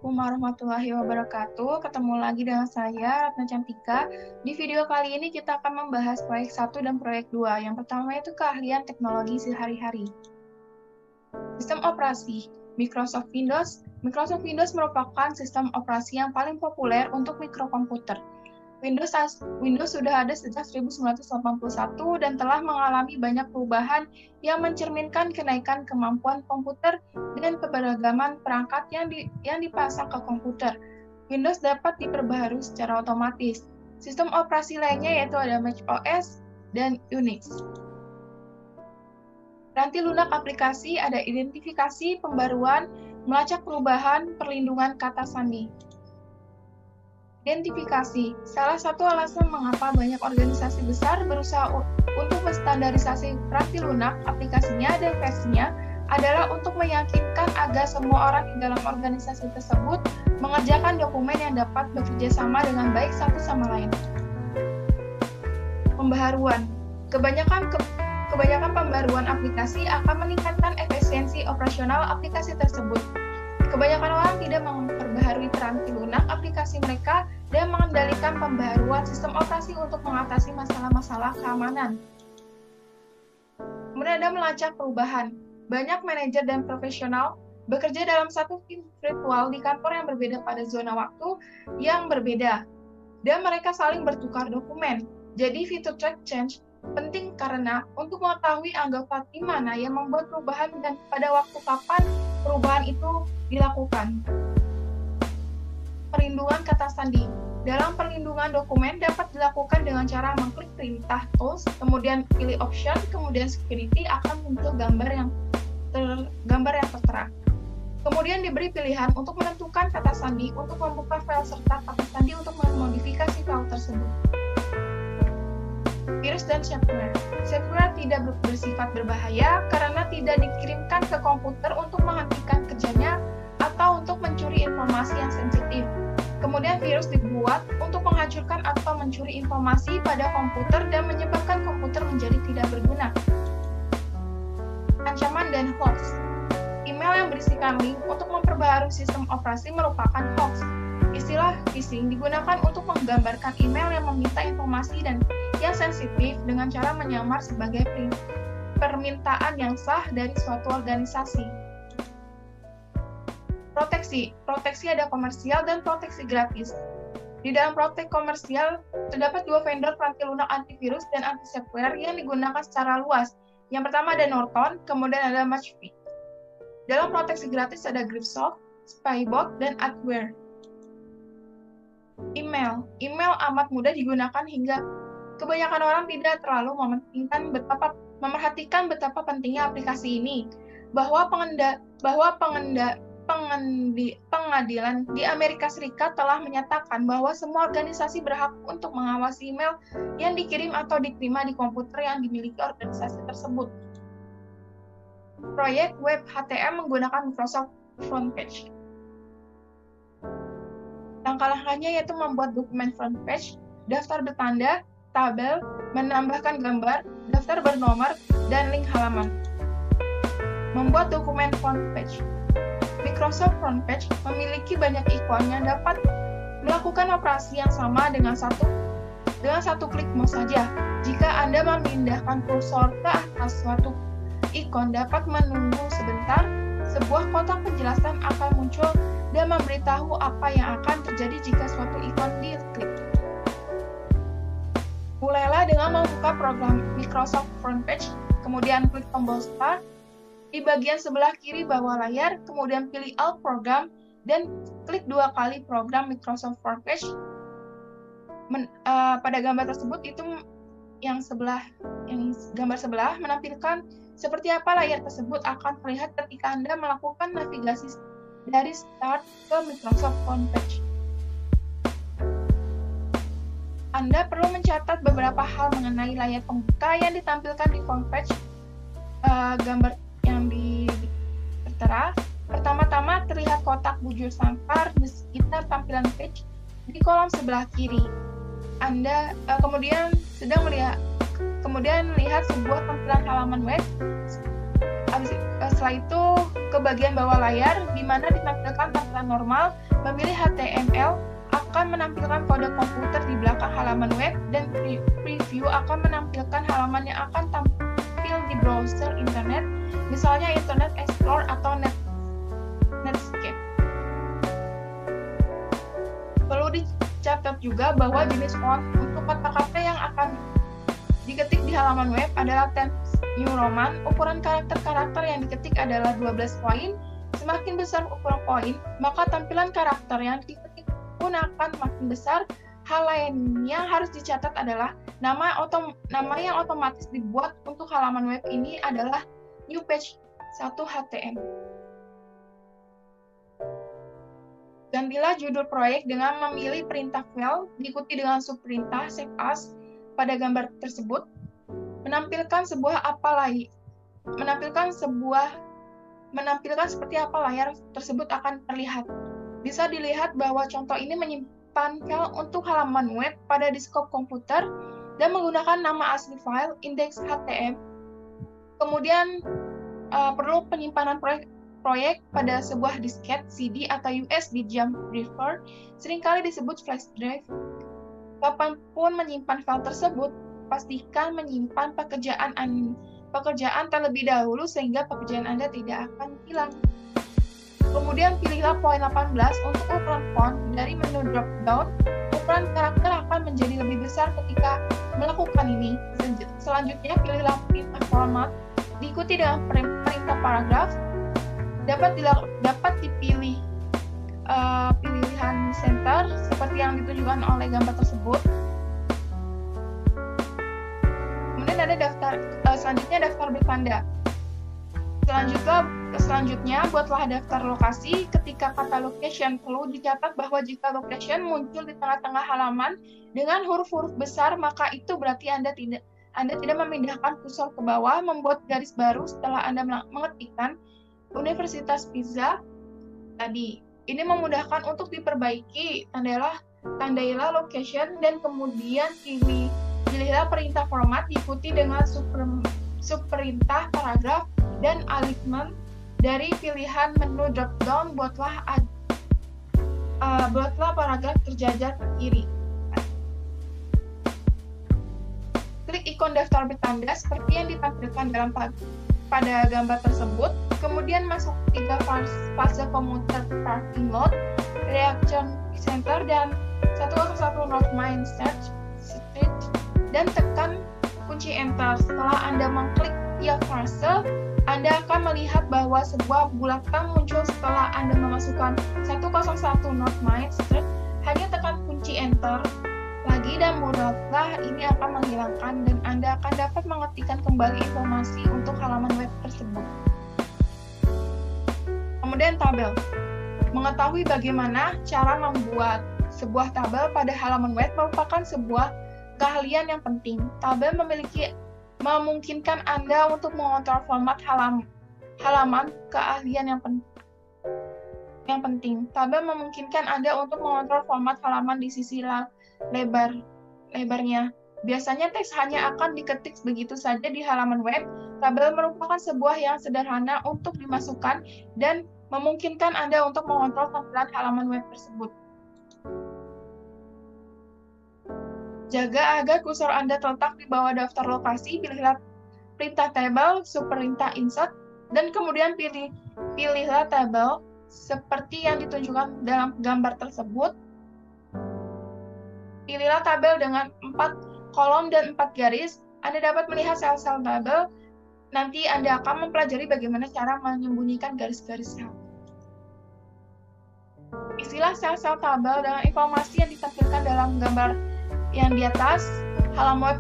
Assalamualaikum warahmatullahi wabarakatuh. Ketemu lagi dengan saya, Ratna Cantika. Di video kali ini kita akan membahas proyek 1 dan proyek 2. Yang pertama itu keahlian teknologi sehari-hari. Sistem operasi Microsoft Windows. Microsoft Windows merupakan sistem operasi yang paling populer untuk mikrokomputer. Windows sudah ada sejak 1981 dan telah mengalami banyak perubahan yang mencerminkan kenaikan kemampuan komputer dan keberagaman perangkat yang dipasang ke komputer. Windows dapat diperbaharui secara otomatis. Sistem operasi lainnya yaitu ada Mac OS dan Unix. Piranti lunak aplikasi ada identifikasi, pembaruan, melacak perubahan, perlindungan kata sandi. Identifikasi. Salah satu alasan mengapa banyak organisasi besar berusaha untuk menstandarisasi piranti lunak aplikasinya dan versinya adalah untuk meyakinkan agar semua orang di dalam organisasi tersebut mengerjakan dokumen yang dapat bekerja sama dengan baik satu sama lain. Pembaharuan. Kebanyakan pembaruan aplikasi akan meningkatkan efisiensi operasional aplikasi tersebut. Kebanyakan orang tidak memperbaharui piranti lunak aplikasi mereka dan mengendalikan pembaharuan sistem operasi untuk mengatasi masalah-masalah keamanan. Kemudian ada melacak perubahan. Banyak manajer dan profesional bekerja dalam satu tim virtual di kantor yang berbeda pada zona waktu yang berbeda, dan mereka saling bertukar dokumen. Jadi fitur track change penting karena untuk mengetahui anggota tim mana yang membuat perubahan dan pada waktu kapan perubahan itu dilakukan. Perlindungan kata sandi. Dalam perlindungan dokumen dapat dilakukan dengan cara mengklik perintah tools, kemudian pilih option, kemudian security akan muncul gambar yang tertera. Kemudian diberi pilihan untuk menentukan kata sandi untuk membuka file serta kata sandi untuk memodifikasi file tersebut. Virus dan shareware. Shareware tidak bersifat berbahaya karena tidak dikirimkan ke komputer untuk menghentikan kerjanya atau untuk mencuri informasi yang sensitif. Kemudian virus dibuat untuk menghancurkan atau mencuri informasi pada komputer dan menyebabkan komputer menjadi tidak berguna. Ancaman dan hoax. Email yang berisikan link untuk memperbaharui sistem operasi merupakan hoax. Istilah phishing digunakan untuk menggambarkan email yang meminta informasi dan yang sensitif dengan cara menyamar sebagai permintaan yang sah dari suatu organisasi. Proteksi. Proteksi ada komersial dan proteksi gratis. Di dalam proteksi komersial, terdapat dua vendor piranti lunak antivirus dan anti-shareware yang digunakan secara luas. Yang pertama ada Norton, kemudian ada McAfee. Dalam proteksi gratis ada Gripsoft, Spybot, dan Adware. Email. Email amat mudah digunakan hingga kebanyakan orang tidak terlalu memerhatikan betapa pentingnya aplikasi ini. Pengadilan di Amerika Serikat telah menyatakan bahwa semua organisasi berhak untuk mengawasi email yang dikirim atau diterima di komputer yang dimiliki organisasi tersebut. Proyek web HTML menggunakan Microsoft Frontpage. Langkah-langkahnya yaitu membuat dokumen frontpage, daftar bertanda, tabel, menambahkan gambar, daftar bernomor, dan link halaman. Membuat dokumen frontpage. Microsoft Frontpage memiliki banyak ikon yang dapat melakukan operasi yang sama dengan satu klik mouse saja. Jika Anda memindahkan kursor ke atas suatu ikon dapat menunggu sebentar, sebuah kotak penjelasan akan muncul dan memberitahu apa yang akan terjadi jika suatu ikon diklik. Mulailah dengan membuka program Microsoft Frontpage, kemudian klik tombol Start di bagian sebelah kiri bawah layar, kemudian pilih All Program dan klik 2 kali program Microsoft Frontpage. Pada gambar tersebut itu yang gambar sebelah menampilkan seperti apa layar tersebut akan terlihat ketika Anda melakukan navigasi dari Start ke Microsoft Frontpage. Anda perlu mencatat beberapa hal mengenai layar pembuka yang ditampilkan di Frontpage. Gambar yang tertera, pertama-tama terlihat kotak bujur sangkar di sekitar tampilan page di kolom sebelah kiri. Anda kemudian lihat sebuah tampilan halaman web Setelah itu ke bagian bawah layar, di mana ditampilkan tampilan normal, memilih HTML akan menampilkan kode komputer di belakang halaman web, dan preview akan menampilkan halaman yang akan tampil di browser internet, misalnya Internet Explorer atau Netscape. Perlu dicatat juga bahwa jenis font untuk kata-kata yang akan diketik di halaman web adalah Times New Roman. Ukuran karakter-karakter yang diketik adalah 12 poin. Semakin besar ukuran poin, maka tampilan karakter yang diketik pun akan makin besar. Hal lain yang harus dicatat adalah nama yang otomatis dibuat untuk halaman web ini adalah New Page 1 HTML. Gantilah judul proyek dengan memilih perintah file, diikuti dengan subperintah save as pada gambar tersebut. Menampilkan seperti apa layar tersebut akan terlihat. Bisa dilihat bahwa contoh ini menyimpan file untuk halaman web pada desktop komputer dan menggunakan nama asli file index.html. Kemudian perlu penyimpanan proyek pada sebuah disket, CD, atau USB jump drive, seringkali disebut flash drive. Kapanpun menyimpan file tersebut, pastikan menyimpan pekerjaan terlebih dahulu sehingga pekerjaan Anda tidak akan hilang. Kemudian pilihlah poin 18 untuk ukuran font dari menu drop-down. Ukuran karakter akan menjadi lebih besar ketika melakukan ini. Selanjutnya pilihlah perintah format, diikuti dengan perintah paragraf. Dapat dipilih pilihan center seperti yang ditunjukkan oleh gambar tersebut. Kemudian ada selanjutnya daftar bertanda. Selanjutnya buatlah daftar lokasi. Ketika kata location, perlu dicatat bahwa jika location muncul di tengah-tengah halaman dengan huruf-huruf besar, maka itu berarti Anda tidak memindahkan kursor ke bawah, membuat garis baru setelah Anda mengetikkan Universitas Pisa tadi. Ini memudahkan untuk diperbaiki. Tandailah location dan kemudian pilihlah perintah format diikuti dengan subperintah paragraf dan alignment dari pilihan menu drop-down. Buatlah paragraf terjajar ke kiri. Klik ikon daftar bertanda seperti yang ditampilkan pada gambar tersebut. Kemudian masuk 3 fase komuter parking lot, reaction center, dan 101 North Main Street, dan tekan kunci enter. Setelah Anda mengklik tiap fase, Anda akan melihat bahwa sebuah bulatan muncul setelah Anda memasukkan 101 North Main Street. Hanya tekan kunci enter lagi dan bulatlah ini akan menghilangkan, dan Anda akan dapat mengetikkan kembali informasi untuk halaman web tersebut. Kemudian tabel. Mengetahui bagaimana cara membuat sebuah tabel pada halaman web merupakan sebuah keahlian yang penting. Tabel memungkinkan Anda untuk mengontrol format halaman, keahlian yang penting. Tabel memungkinkan Anda untuk mengontrol format halaman di sisi lebarnya. Biasanya teks hanya akan diketik begitu saja di halaman web. Tabel merupakan sebuah yang sederhana untuk dimasukkan dan memungkinkan Anda untuk mengontrol tampilan halaman web tersebut. Jaga agar kursor Anda terletak di bawah daftar lokasi. Pilihlah perintah table, subperintah insert, dan kemudian pilihlah tabel seperti yang ditunjukkan dalam gambar tersebut. Pilihlah tabel dengan 4 kolom dan 4 garis. Anda dapat melihat sel-sel tabel. Nanti Anda akan mempelajari bagaimana cara menyembunyikan garis-garis sel. Isilah sel-sel tabel dengan informasi yang ditampilkan dalam gambar yang di atas. Halaman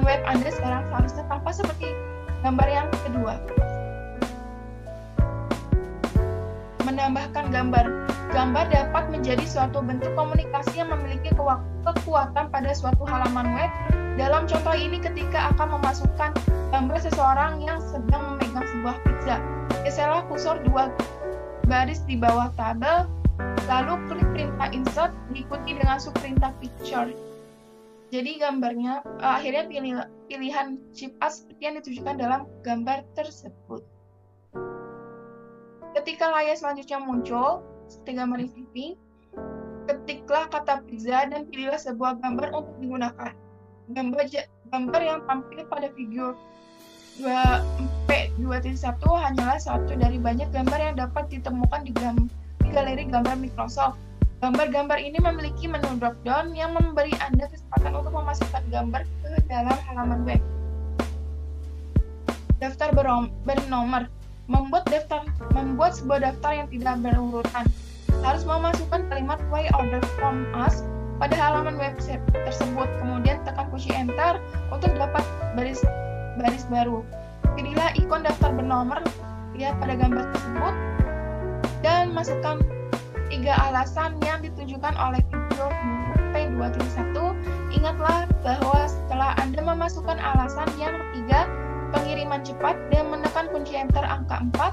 web Anda sekarang seharusnya tampak seperti gambar yang kedua. Menambahkan gambar. Gambar dapat menjadi suatu bentuk komunikasi yang memiliki kekuatan pada suatu halaman web. Dalam contoh ini, ketika akan memasukkan gambar seseorang yang sedang memegang sebuah pizza, geserlah kursor 2 baris di bawah tabel, lalu klik perintah insert diikuti dengan subperintah picture. Jadi gambarnya akhirnya pilihan chip as seperti yang ditunjukkan dalam gambar tersebut. Ketika layar selanjutnya muncul, seperti gambar di samping, ketiklah kata pizza dan pilihlah sebuah gambar untuk digunakan. Gambar yang tampil pada video 2P2.1 hanyalah satu dari banyak gambar yang dapat ditemukan di galeri gambar Microsoft. Gambar-gambar ini memiliki menu drop-down yang memberi Anda kesempatan untuk memasukkan gambar ke dalam halaman web. Daftar bernomor. Membuat sebuah daftar yang tidak berurutan. Harus memasukkan kalimat "Why order from us" pada halaman website tersebut. Kemudian tekan kunci Enter untuk dapat baris baru. Pilihlah ikon daftar bernomor lihat pada gambar tersebut dan masukkan 3 alasan yang ditunjukkan oleh video P2.1. Ingatlah bahwa setelah Anda memasukkan alasan yang ketiga, pengiriman cepat, dan menekan kunci Enter angka 4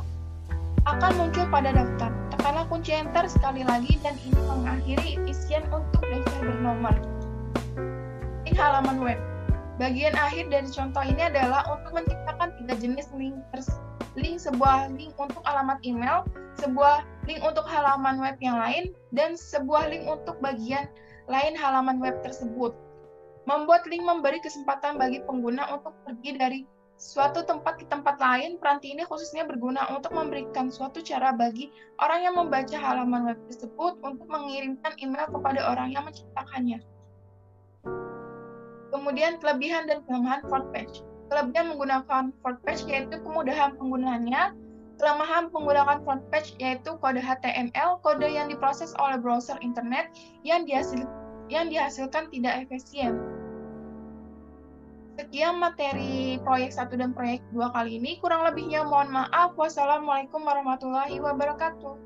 akan muncul pada daftar. Tekanlah kunci Enter sekali lagi dan ini mengakhiri isian untuk daftar bernomor. Link halaman web. Bagian akhir dari contoh ini adalah untuk menciptakan 3 jenis link, sebuah link untuk alamat email, sebuah link untuk halaman web yang lain, dan sebuah link untuk bagian lain halaman web tersebut. Membuat link memberi kesempatan bagi pengguna untuk pergi dari suatu tempat ke tempat lain. Peranti ini khususnya berguna untuk memberikan suatu cara bagi orang yang membaca halaman web tersebut untuk mengirimkan email kepada orang yang menciptakannya. Kemudian kelebihan dan kelemahan front page. Kelebihan menggunakan front page yaitu kemudahan penggunaannya. Kelemahan menggunakan front page yaitu kode HTML, kode yang diproses oleh browser internet yang dihasilkan tidak efisien. Sekian materi proyek 1 dan proyek 2 kali ini. Kurang lebihnya mohon maaf. Wassalamualaikum warahmatullahi wabarakatuh.